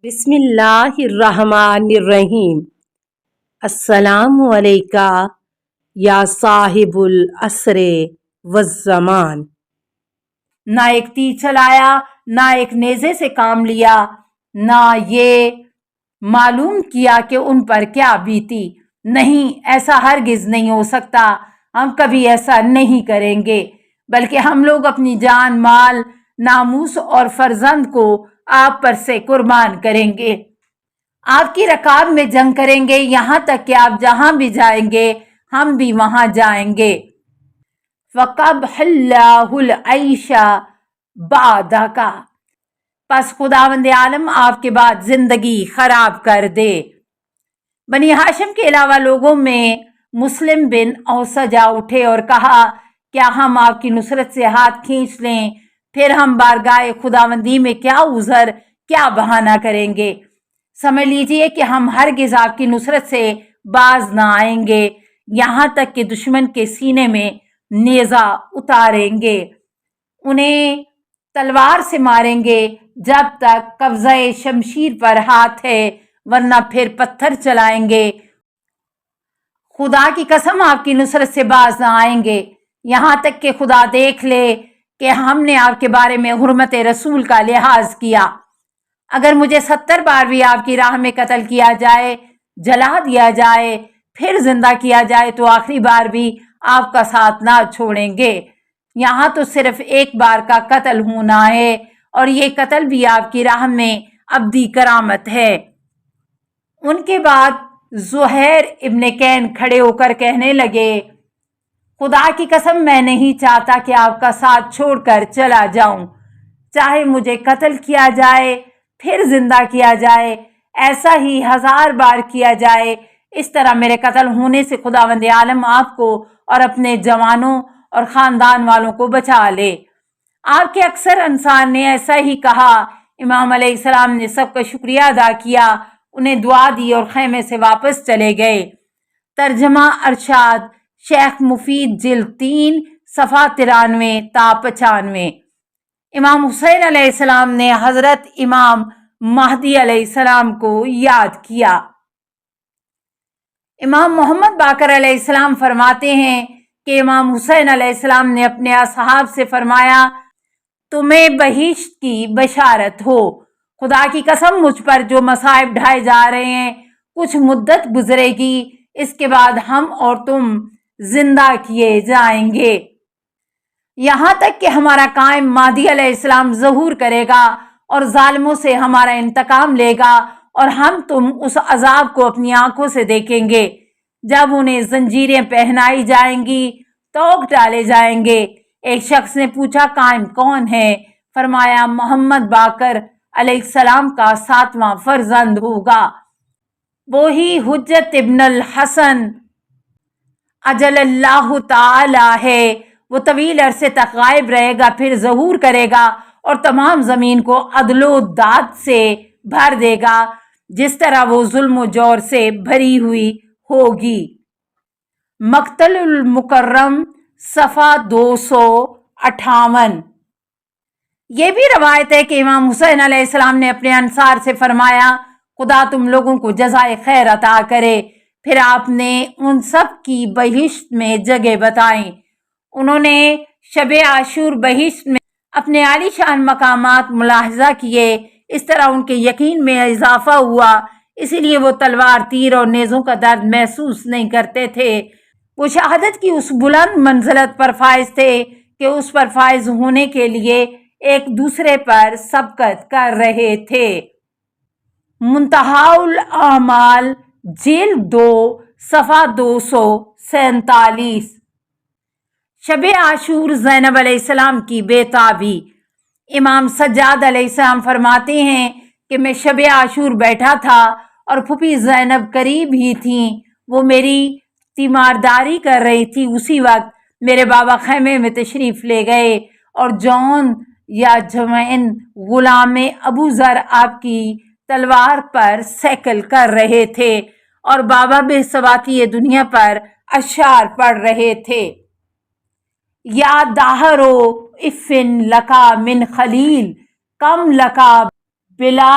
بسم اللہ الرحمن الرحیم۔ السلام علیکہ یا صاحب العصر والزمان۔ نہ ایک تیر چلایا، نہ ایک نیزے سے کام لیا، نہ یہ معلوم کیا کہ ان پر کیا بیتی۔ نہیں، ایسا ہرگز نہیں ہو سکتا، ہم کبھی ایسا نہیں کریں گے، بلکہ ہم لوگ اپنی جان، مال، ناموس اور فرزند کو آپ پر سے قربان کریں گے، آپ کی رکاب میں جنگ کریں گے، یہاں تک کہ آپ جہاں بھی جائیں گے ہم بھی وہاں جائیں گے۔ فَقَبْحَ اللَّهُ الْعَيْشَ بَعْدَكَ، پس خداوند عالم آپ کے بعد زندگی خراب کر دے۔ بنی ہاشم کے علاوہ لوگوں میں مسلم بن اوس جا اٹھے اور کہا، کیا ہم آپ کی نصرت سے ہاتھ کھینچ لیں؟ پھر ہم بارگاہ خداوندی میں کیا عذر، کیا بہانہ کریں گے؟ سمجھ لیجئے کہ ہم ہرگز آپ کی نصرت سے باز نہ آئیں گے، یہاں تک کہ دشمن کے سینے میں نیزہ اتاریں گے، انہیں تلوار سے ماریں گے جب تک قبضہ شمشیر پر ہاتھ ہے، ورنہ پھر پتھر چلائیں گے۔ خدا کی قسم آپ کی نصرت سے باز نہ آئیں گے، یہاں تک کہ خدا دیکھ لے کہ ہم نے آپ کے بارے میں حرمت رسول کا لحاظ کیا۔ اگر مجھے 70 بار بھی آپ کی راہ میں قتل کیا جائے، جلا دیا جائے، پھر زندہ کیا جائے تو آخری بار بھی آپ کا ساتھ نہ چھوڑیں گے۔ یہاں تو صرف ایک بار کا قتل ہونا ہے، اور یہ قتل بھی آپ کی راہ میں ابدی کرامت ہے۔ ان کے بعد زہیر ابن کین کھڑے ہو کر کہنے لگے، خدا کی قسم میں نہیں چاہتا کہ آپ کا ساتھ چھوڑ کر چلا جاؤں، چاہے مجھے قتل کیا جائے، پھر زندہ کیا جائے، ایسا ہی 1000 بار کیا جائے، اس طرح میرے قتل ہونے سے خداوند عالم آپ کو اور اپنے جوانوں اور خاندان والوں کو بچا لے۔ آپ کے اکثر انصار نے ایسا ہی کہا۔ امام علیہ السلام نے سب کا شکریہ ادا کیا، انہیں دعا دی اور خیمے سے واپس چلے گئے۔ ترجمہ ارشاد شیخ مفید، جلد 3، صفحہ 93 تا 95۔ امام حسین علیہ السلام نے حضرت امام مہدی علیہ السلام کو یاد کیا۔ امام محمد باقر علیہ السلام فرماتے ہیں کہ امام حسین علیہ السلام نے اپنے اصحاب سے فرمایا، تمہیں بہشت کی بشارت ہو۔ خدا کی قسم مجھ پر جو مصائب ڈھائے جا رہے ہیں، کچھ مدت گزرے گی، اس کے بعد ہم اور تم زندہ کیے جائیں گے، یہاں تک کہ ہمارا قائم مہدی علیہ السلام ظہور کرے گا اور ظالموں سے ہمارا انتقام لے گا، اور ہم تم اس عذاب کو اپنی آنکھوں سے دیکھیں گے جب انہیں زنجیریں پہنائی جائیں گی، توق ڈالے جائیں گے۔ ایک شخص نے پوچھا، قائم کون ہے؟ فرمایا، محمد باقر علیہ السلام کا 7واں فرزند ہوگا، وہی حجت ابن الحسن اجل اللہ تعالی ہے۔ وہ طویل عرصے تک غائب رہے گا، پھر ظہور کرے گا اور تمام زمین کو عدل و داد سے بھر دے گا، جس طرح وہ ظلم و جور سے بھری ہوئی ہوگی۔ مقتل المکرم، صفحہ 258۔ یہ بھی روایت ہے کہ امام حسین علیہ السلام نے اپنے انصار سے فرمایا، خدا تم لوگوں کو جزائے خیر عطا کرے۔ پھر آپ نے ان سب کی بہشت میں جگہ بتائیں۔ انہوں نے شب عاشور بہشت میں اپنے عالی شان مقامات ملاحظہ کیے، اس طرح ان کے یقین میں اضافہ ہوا، اسی لیے وہ تلوار، تیر اور نیزوں کا درد محسوس نہیں کرتے تھے۔ وہ شہادت کی اس بلند منزلت پر فائز تھے کہ اس پر فائز ہونے کے لیے ایک دوسرے پر سبقت کر رہے تھے۔ منتہی الاعمال، جلد 2، صفحہ 247۔ شب عاشور، زینب علیہ السلام کی بیتابی۔ امام سجاد علیہ السلام فرماتے ہیں کہ میں شب عاشور بیٹھا تھا اور پھوپھی زینب قریب ہی تھیں، وہ میری تیمارداری کر رہی تھی۔ اسی وقت میرے بابا خیمے میں تشریف لے گئے اور جون یا جوین غلام ابو ذر آپ کی تلوار پر سیکل کر رہے تھے، اور بابا بے ثباتی دنیا پر اشعار پڑھ رہے تھے۔ یا دہرو افن لکا من خلیل کم لکا بلا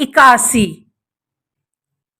81।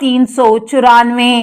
394,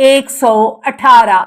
118।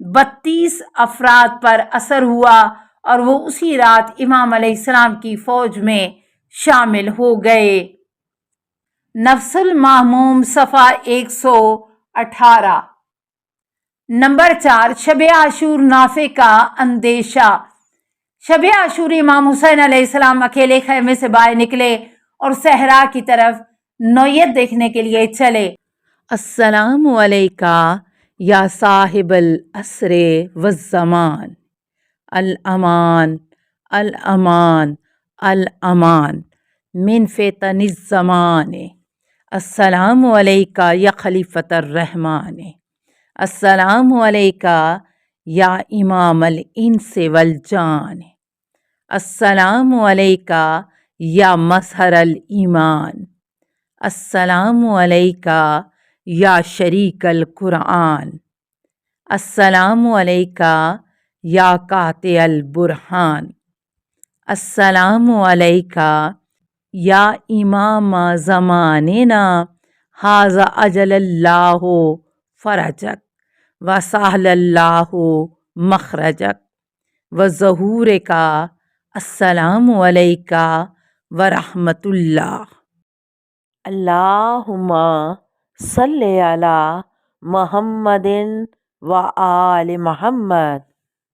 32 افراد پر اثر ہوا اور وہ اسی رات امام علیہ السلام کی فوج میں شامل ہو گئے۔ نفس المحموم صفحہ 118۔ نمبر 4، شب عاشور نافع کا اندیشہ۔ شب عاشور امام حسین علیہ السلام اکیلے خیمے سے باہر نکلے اور صحرا کی طرف نوعیت دیکھنے کے لیے چلے۔ السلام علیکہ یا صاحب العصر والزمان، الامان الامان الامان من فتن الزمان، السلام علیکہ یا خلیفۃ الرحمن، السلام علیکہ یا امام الانس والجان، السلام علیکہ یا مظہر الایمان، السلام علیکہ یا شریک القرآن، السلام علیکہ یا قاطع البرہان، السلام علیکہ یا امام زماننا، ھذا اجل اللہ فرجک وسہل اللہ مخرجک وظہورک، السلام علیکہ ورحمۃ اللہ۔ اللہم صلی علی محمد و آل محمد۔